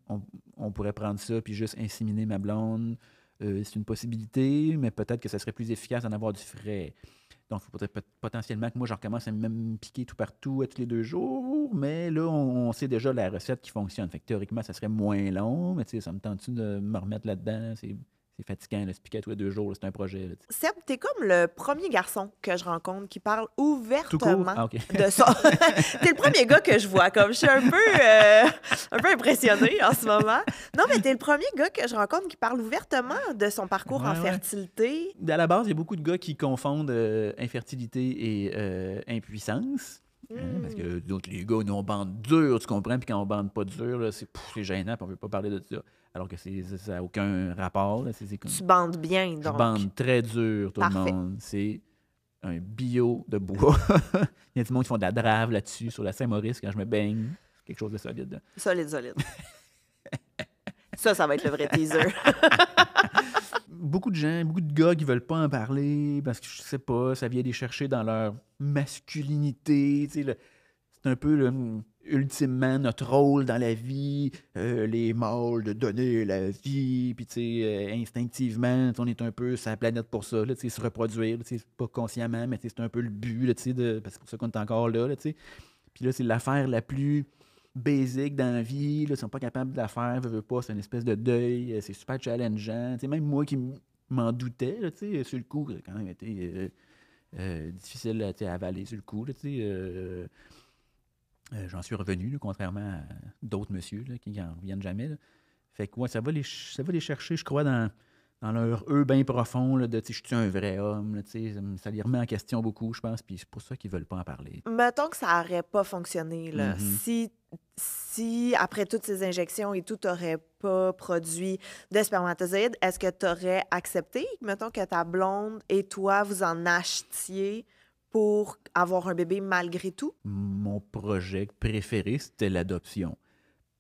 on pourrait prendre ça puis juste inséminer ma blonde? C'est une possibilité, mais peut-être que ça serait plus efficace d'en avoir du frais. Donc, il faudrait potentiellement que moi, je recommence à me piquer tout partout tous les 2 jours, mais là, on sait déjà la recette qui fonctionne. Fait que théoriquement, ça serait moins long, mais tu sais, ça me tente-tu de me remettre là-dedans? C'est fatigant, là, se piquer tous les 2 jours, là, c'est un projet. Là, Seb, t'es comme le premier garçon que je rencontre qui parle tout court? ouvertement Ah, OK. de ça. T'es le premier gars que je vois, comme je suis un peu impressionnée en ce moment. Non, mais t'es le premier gars que je rencontre qui parle ouvertement de son parcours en Ouais. fertilité. À la base, il y a beaucoup de gars qui confondent infertilité et impuissance. Parce que d'autres, les gars, nous, on bande dur, tu comprends? Puis quand on bande pas dur, là, c'est gênant, puis on veut pas parler de ça. Alors que ça n'a aucun rapport. Là, c'est comme, Tu bandes bien, je donc. bande très dur, tout Parfait. le monde. C'est un bio de bois. Il y a du monde qui font de la drave là-dessus, sur la Saint-Maurice, quand je me baigne. Quelque chose de solide. Là. Solide. Ça va être le vrai teaser. Beaucoup de gens, beaucoup de gars qui veulent pas en parler parce que, je sais pas, ça vient les chercher dans leur masculinité. Tu sais, c'est un peu, ultimement, notre rôle dans la vie, les mâles, de donner la vie, puis tu sais, instinctivement, on est un peu sur la planète pour ça, là, tu sais, se reproduire, tu sais, pas consciemment, mais tu sais, c'est un peu le but, là, tu sais, parce que c'est pour ça qu'on est encore là, tu sais. Puis là, c'est l'affaire la plus basic dans la vie, là, ils sont pas capables de la faire, veut pas, c'est une espèce de deuil, c'est super challengeant. Tu sais, même moi qui m'en doutais, là, tu sais, sur le coup, ça a quand même été difficile là, tu sais, à avaler sur le coup, là, tu sais. J'en suis revenu, là, contrairement à d'autres messieurs là, qui n'en reviennent jamais. Là. Fait que ouais, ça va les chercher, je crois, dans leur bien profond, là, de je suis un vrai homme. Là, ça les remet en question beaucoup, je pense, puis c'est pour ça qu'ils veulent pas en parler. Mettons que ça n'aurait pas fonctionné, là. Si, après toutes ces injections et tout, tu n'aurais pas produit de spermatozoïdes, est-ce que tu aurais accepté, mettons, que ta blonde et toi, vous en achetiez pour avoir un bébé malgré tout? Mon projet préféré, c'était l'adoption.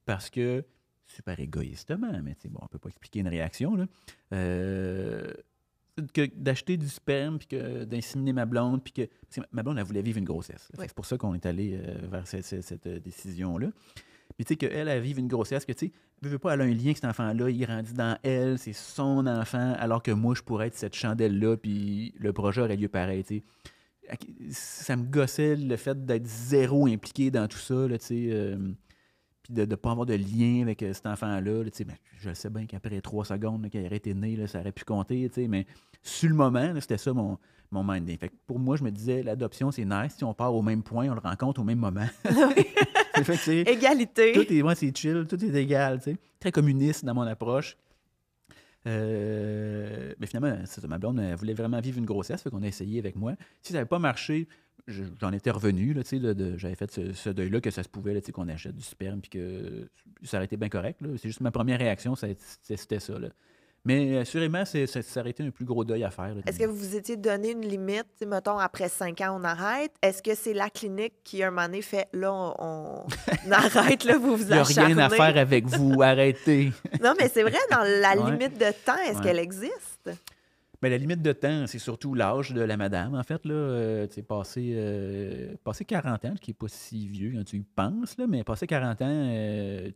Parce que, super égoïstement, mais bon, on peut pas expliquer une réaction, là. Que d'acheter du sperme, puis d'inséminer ma blonde, puis que... Ma blonde, elle voulait vivre une grossesse. Oui. C'est pour ça qu'on est allé vers cette décision-là. Mais tu sais, qu'elle, elle vive une grossesse, que tu sais, veut pas, elle a un lien avec cet enfant-là, il grandit dans elle, c'est son enfant, alors que moi, je pourrais être cette chandelle-là, puis le projet aurait lieu pareil, tu sais. Ça me gossait le fait d'être zéro impliqué dans tout ça, là, tu sais, puis de ne pas avoir de lien avec cet enfant-là. Là, ben, je sais bien qu'après 3 secondes qu'il aurait été né, là, ça aurait pu compter, tu sais, mais sur le moment, là, c'était ça mon minding. Fait que pour moi, je me disais, l'adoption, c'est nice. Si on part au même point, on le rencontre au même moment. Fait que, Égalité. Tout est, ouais, c'est chill, tout est égal, tu sais. Très communiste dans mon approche. Mais finalement, ma blonde, elle voulait vraiment vivre une grossesse, fait qu'on a essayé avec moi. Si ça n'avait pas marché, j'en étais revenu, là, j'avais fait ce deuil-là, que ça se pouvait, là, qu'on achète du sperme, puis que ça aurait été bien correct. Là. C'est juste ma première réaction, c'était ça. Là. Mais assurément, ça aurait été un plus gros deuil à faire. Là. Est-ce que vous vous étiez donné une limite? Mettons, après 5 ans, on arrête. Est-ce que c'est la clinique qui, un moment donné, fait là, on arrête, là, vous vous acharnez? Il n'y a rien à faire avec vous, arrêtez. Non, mais c'est vrai, dans la Ouais. limite de temps, est-ce Ouais. qu'elle existe? Ben, la limite de temps, c'est surtout l'âge de la madame, en fait. Là, passé 40 ans, ce qui n'est pas si vieux quand tu y penses, là, mais passé 40 ans,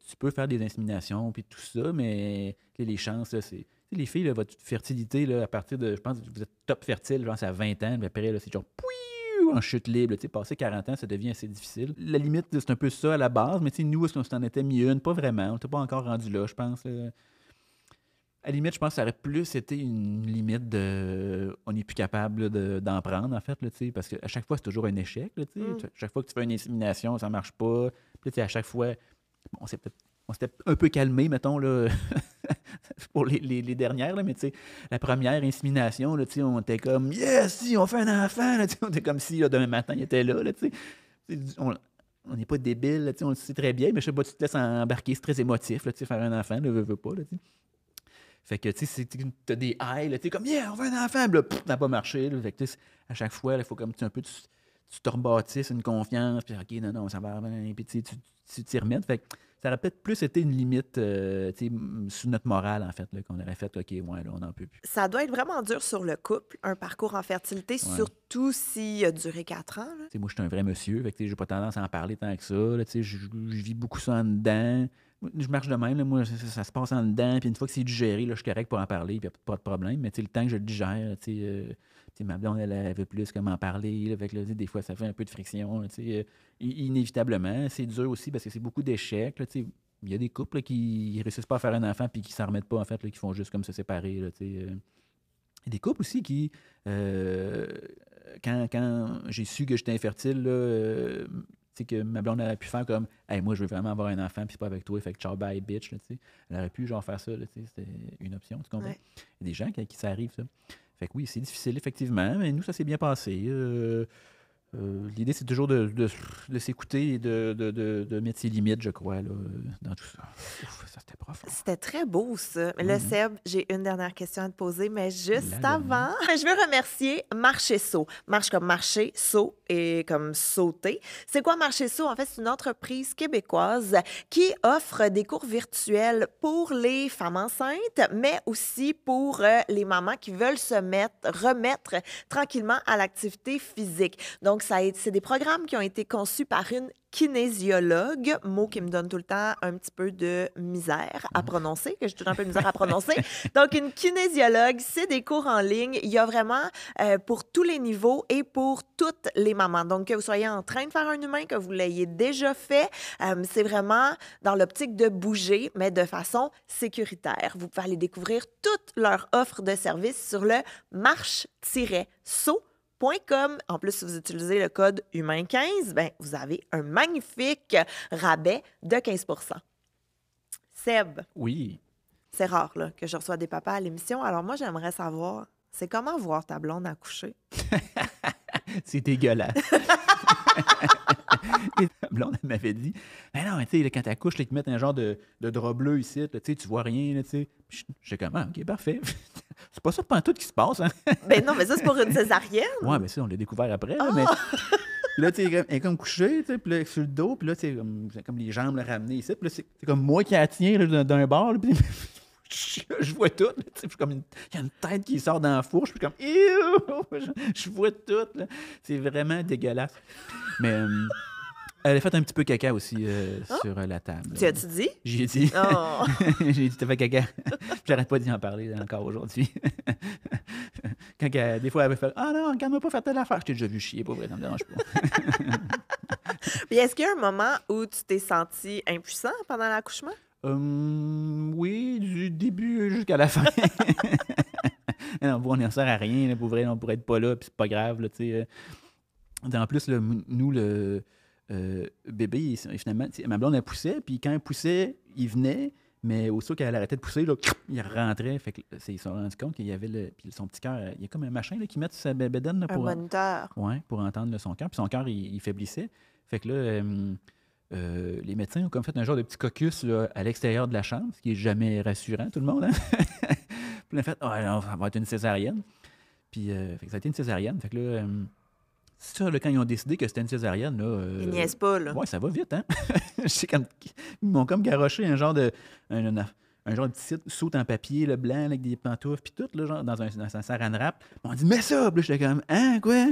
tu peux faire des inséminations puis tout ça, mais les chances, là, c'est... Les filles, là, votre fertilité, là, à partir de, je pense que vous êtes top fertile, genre c'est à 20 ans, puis après, là, c'est genre pouiou, en chute libre. Passé 40 ans, ça devient assez difficile. La limite, c'est un peu ça à la base, mais nous, est-ce qu'on s'en était mis une? Pas vraiment. On n'était pas encore rendu là, je pense. Là. À la limite, je pense que ça aurait plus été une limite de... On n'est plus capable là, d'en prendre, en fait, là, parce qu'à chaque fois, c'est toujours un échec. Là, chaque fois que tu fais une insémination, ça ne marche pas. Puis à chaque fois, on s'était un peu calmé, mettons, là, pour les dernières, là, mais la première insémination, là, on était comme « Yes, si, on fait un enfant! » On était comme si là, demain matin, il était là. On n'est pas débile, là, on le sait très bien, mais je sais pas, tu te laisses embarquer, c'est très émotif, là, faire un enfant, ne veux pas. Là, fait que, tu sais, t'as des highs, là, t'es comme, yeah, on veut un enfant, là, ça n'a pas marché. Là, fait que, à chaque fois, il faut comme un peu, tu tu te rebâtisses une confiance, puis OK, non, ça va bien, puis tu t'y remettes. Fait que ça aurait peut-être plus été une limite sous notre morale, en fait, là, qu'on aurait fait, OK, ouais, là, on n'en peut plus. Ça doit être vraiment dur sur le couple, un parcours en fertilité, Ouais. surtout s'il a duré 4 ans. Là. Moi, je suis un vrai monsieur, fait que j'ai pas tendance à en parler tant que ça. Là, je vis beaucoup ça en dedans. Je marche de même, là, moi, ça se passe en dedans, puis une fois que c'est digéré, là, je suis correct pour en parler, puis il n'y a pas de problème. Mais le temps que je le digère, ma blonde, elle veut plus comment en parler. Là, fait que, là, des fois, ça fait un peu de friction. Là, inévitablement. C'est dur aussi parce que c'est beaucoup d'échecs. Là, il y a des couples là, qui ne réussissent pas à faire un enfant puis qui s'en remettent pas, en fait, là, qui font juste comme se séparer. Là, il y a des couples aussi qui, quand j'ai su que j'étais infertile, là, que ma blonde aurait pu faire comme hey, moi, je veux vraiment avoir un enfant, puis c'est pas avec toi, fait que ciao, bye, bitch. Là, elle aurait pu genre faire ça. Là, c'était une option, tu comprends? Ouais. Il y a des gens qui ça arrive, ça. Fait que oui, c'est difficile, effectivement, mais nous, ça s'est bien passé. L'idée, c'est toujours de s'écouter et de mettre ses limites, je crois, là, dans tout ça. Ouf, ça, c'était profond. C'était très beau, ça. Mais là, Seb, j'ai une dernière question à te poser, mais juste avant, je veux remercier Marchesso. Marche comme marcher, saut et comme sauter. C'est quoi Marchesso? En fait, c'est une entreprise québécoise qui offre des cours virtuels pour les femmes enceintes, mais aussi pour les mamans qui veulent se remettre tranquillement à l'activité physique. Donc, c'est des programmes qui ont été conçus par une kinésiologue, mot qui me donne tout le temps un petit peu de misère à prononcer, que j'ai tout le temps un peu de misère à prononcer. Donc, une kinésiologue, c'est des cours en ligne. Il y a vraiment pour tous les niveaux et pour toutes les mamans. Donc, que vous soyez en train de faire un humain, que vous l'ayez déjà fait, c'est vraiment dans l'optique de bouger, mais de façon sécuritaire. Vous pouvez aller découvrir toute leur offre de services sur le marche-saut.com. En plus, si vous utilisez le code humain15, ben, vous avez un magnifique rabais de 15 %. Seb, Oui. c'est rare là, que je reçois des papas à l'émission. Alors moi, j'aimerais savoir, c'est comment voir ta blonde accoucher? C'est dégueulasse. Et ma blonde, elle m'avait dit ben non, tu sais, quand t'accouches, ils te mettent un genre de drap bleu ici, là, tu vois rien. Là, j'étais comme OK, parfait. C'est pas ça pantoute qui se passe. Hein? Ben non, mais ça, c'est pour une césarienne. Ouais, mais ça, on l'a découvert après. Là, mais là, tu sais, elle est comme couchée, puis là, sur le dos, puis là, tu sais, comme les jambes là, ramenées ici. Puis là, c'est comme moi qui la tiens là, d'un bord. Là, puis je vois tout. Là, il y a une tête qui sort dans la fourche. Puis comme, je vois tout. Là. C'est vraiment dégueulasse. Mais elle a fait un petit peu caca aussi sur la table. Tu as-tu dit? J'ai dit. Oh. J'ai dit, t'as fait caca. J'arrête pas d'y en parler encore aujourd'hui. Des fois, elle avait fait ah non, regarde-moi pas faire telle affaire. Je t'ai déjà vu chier, pour vrai, ça me dérange pas. Puis est-ce qu'il y a un moment où tu t'es senti impuissant pendant l'accouchement? Oui, du début jusqu'à la fin. Non, on n'en sert à rien, là, pour vrai, on pourrait être pas là, puis c'est pas grave. Là, en plus, là, nous, le bébé, finalement, ma blonde, elle poussait, puis quand elle poussait, il venait, mais aussitôt qu'elle arrêtait de pousser, là, il rentrait. Fait que, ils se sont rendus compte qu'il y avait puis son petit cœur, il y a comme un machin là, qui met sur sa bédaine. Un moniteur. Oui, pour entendre son cœur. Puis son cœur, il faiblissait. Fait que là, les médecins ont comme fait un genre de petit caucus là, à l'extérieur de la chambre, ce qui n'est jamais rassurant, tout le monde. Hein? Puis là, fait, non, ça va être une césarienne. Puis fait que ça a été une césarienne. Fait que là, ça, là, quand ils ont décidé que c'était une césarienne, là. Ils niaisent pas, là. Ouais, ça va vite, hein? Ils m'ont comme garoché un genre de petit saut en papier là, blanc avec des pantoufles, puis tout, là, genre, dans un saran wrap. On dit, mets ça! Puis là, j'étais comme, hein, quoi?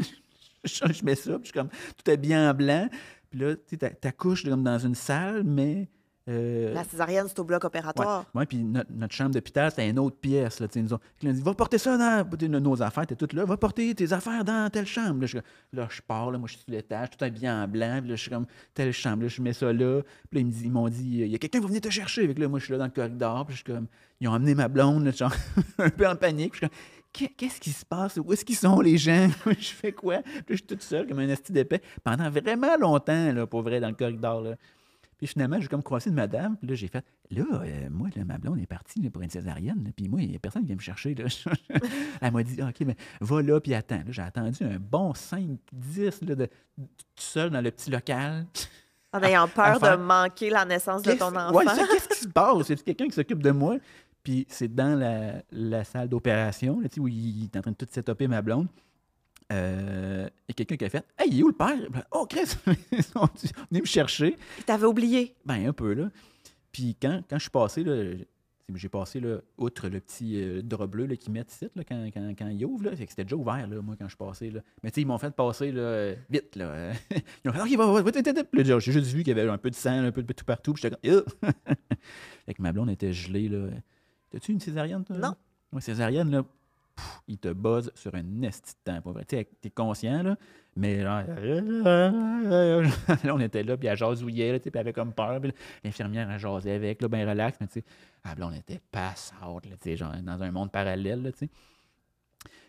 Je mets ça, puis je suis comme, tout habillé en blanc. Puis là, tu sais, t'accouches comme dans une salle, mais. La césarienne, c'est au bloc opératoire. Oui, puis notre chambre d'hôpital, c'était une autre pièce. Là, nous on dit, va porter ça dans. Nos affaires, t'es toutes là. Va porter tes affaires dans telle chambre. Là, je pars, là, moi, je suis sur l'étage, tout habillé en blanc. Puis là, je suis comme, telle chambre, là, je mets ça là. Puis là, ils m'ont dit, il y a quelqu'un qui va venir te chercher. Fait que là, moi, je suis là dans le corridor. Puis je suis comme, ils ont emmené ma blonde, là, genre, un peu en panique. Puis je suis comme, qu'est-ce qui se passe? Où est-ce qu'ils sont, les gens? Je fais quoi? Puis là, je suis toute seule, comme un esti d'épais, pendant vraiment longtemps, là, pour vrai, dans le corridor, là. Puis finalement, j'ai comme croisé une madame. Puis là, j'ai fait, moi, là, ma blonde est partie là, pour une césarienne. Là, puis moi, il n'y a personne qui vient me chercher. Là. Elle m'a dit, OK, mais va là, puis attends. Là, j'ai attendu un bon 5-10 là, tout seul dans le petit local. En ayant peur de manquer la naissance de ton enfant. Oui, qu'est-ce qui se passe? C'est quelqu'un qui s'occupe de moi. Puis c'est dans la salle d'opération, là, où il est en train de tout setuper ma blonde. Et quelqu'un qui a fait « Hey, il est où le père? » Oh, Chris! Ils sont venus me chercher. Puis t'avais oublié. Ben, un peu, là. Puis quand je suis passé, là, j'ai passé, là, outre le petit drap bleu là, qu'ils mettent ici, là, quand ils ouvrent, là, fait que c'était déjà ouvert, là, moi, quand je suis passé. Là. Mais tu sais, ils m'ont fait passer là, vite. Là. Ils ont fait « OK, va. » J'ai juste vu qu'il y avait un peu de sang, un peu de tout partout. Puis j'étais comme « Fait que ma blonde était gelée. Là. T'as-tu une césarienne, toi? Non. Ouais, césarienne, là, il te buzz sur un esti de temps, pas vrai. Tu sais, t'es conscient, là, mais genre, là, on était là, puis elle jasouillait, là, puis elle avait comme peur, puis l'infirmière, elle jasait avec, là, bien relax, mais tu sais, là, on était pass out, là, tu sais, genre, dans un monde parallèle, là, tu sais.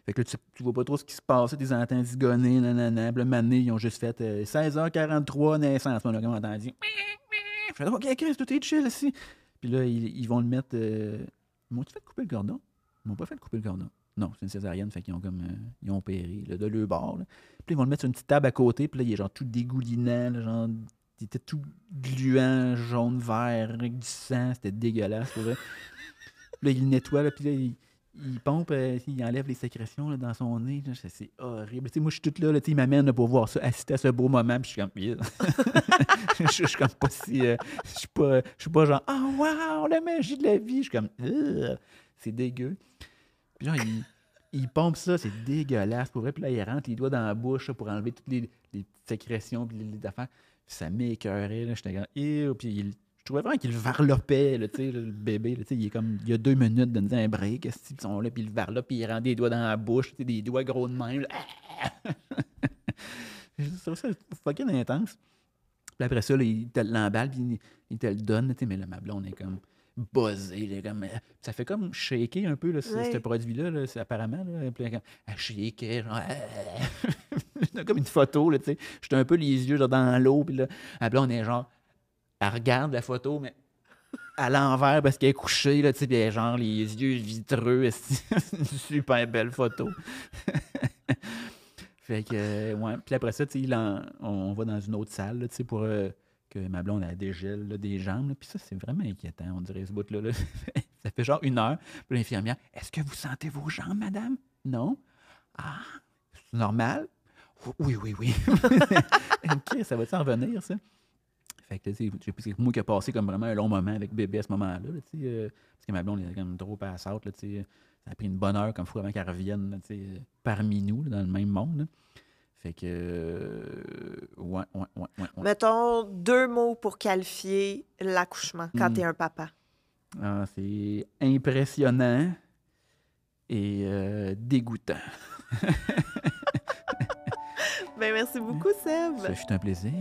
Fait que là, tu vois pas trop ce qui se passe, des entends zigonner, nanana, puis là, mané, ils ont juste fait 16h43 naissance, on a comme entendu. Je fais, OK, Chris, tout est chill ici. Puis là, ils vont le mettre. Ils m'ont-tu fait couper le cordon? Ils m'ont pas fait couper le cordon. Non, c'est une césarienne, fait qu'ils ont comme. Ils ont opéré, là, de leur bord. Là. Puis là, ils vont le mettre sur une petite table à côté, puis là, il est genre tout dégoulinant, là, genre. Il était tout gluant, jaune, vert, avec du sang, c'était dégueulasse, pour vrai. Puis là, il le nettoie, là, puis là, il pompe, il enlève les sécrétions là, dans son nez. Là, c'est horrible. T'sais, moi, je suis toute là, il m'amène là, pour voir ça, assister à ce beau moment, puis je suis comme. Yeah. Je suis comme pas si. Je suis pas genre, oh wow, la magie de la vie. Je suis comme, c'est dégueu. Puis genre, il pompe ça, c'est dégueulasse pour vrai. Puis là, il rentre les doigts dans la bouche là, pour enlever toutes les petites sécrétions, puis les affaires. Puis ça m'écœurait, là. J'étais comme, ew. Puis je trouvais vraiment qu'il varlopait, là, le bébé. Là, il est comme, il y a 2 minutes, donne un break, ils sont là, puis il varlope, puis il rentre des doigts dans la bouche, des doigts gros de même. C'est ça, fucking intense. Puis après ça, là, il te l'emballe, puis il te le donne, mais là, ma blonde est comme buzzée. Comme, ça fait comme shaker un peu, là, ce produit-là, là, apparemment. Là, puis elle shaker, genre... comme une photo, là, tu sais. J'étais un peu les yeux genre, dans l'eau, puis là, ma blonde est genre... Elle regarde la photo, mais à l'envers parce qu'elle est couchée, là, tu sais, puis elle est genre les yeux vitreux. C'est une super belle photo. Fait que, ouais. Puis après ça, tu sais, on va dans une autre salle, tu sais, pour que ma blonde elle dégèle là, des jambes. Là. Puis ça, c'est vraiment inquiétant, on dirait, ce bout-là. Là. Ça fait genre 1 heure. Puis l'infirmière, est-ce que vous sentez vos jambes, madame? Non? Ah, c'est normal? Oui. OK, ça va-tu en revenir, ça? Fait que, tu sais, c'est moi qui ai passé comme vraiment un long moment avec bébé à ce moment-là, là, tu sais, parce que ma blonde est comme trop passante, là, tu sais. Ça a pris une bonne heure comme fou avant qu'elle revienne, là, tu sais, parmi nous, là, dans le même monde, là. Fait que, ouais. Mettons 2 mots pour qualifier l'accouchement quand t'es un papa. Ah, c'est impressionnant et dégoûtant. Ben, merci beaucoup, Seb. Ça fut un plaisir.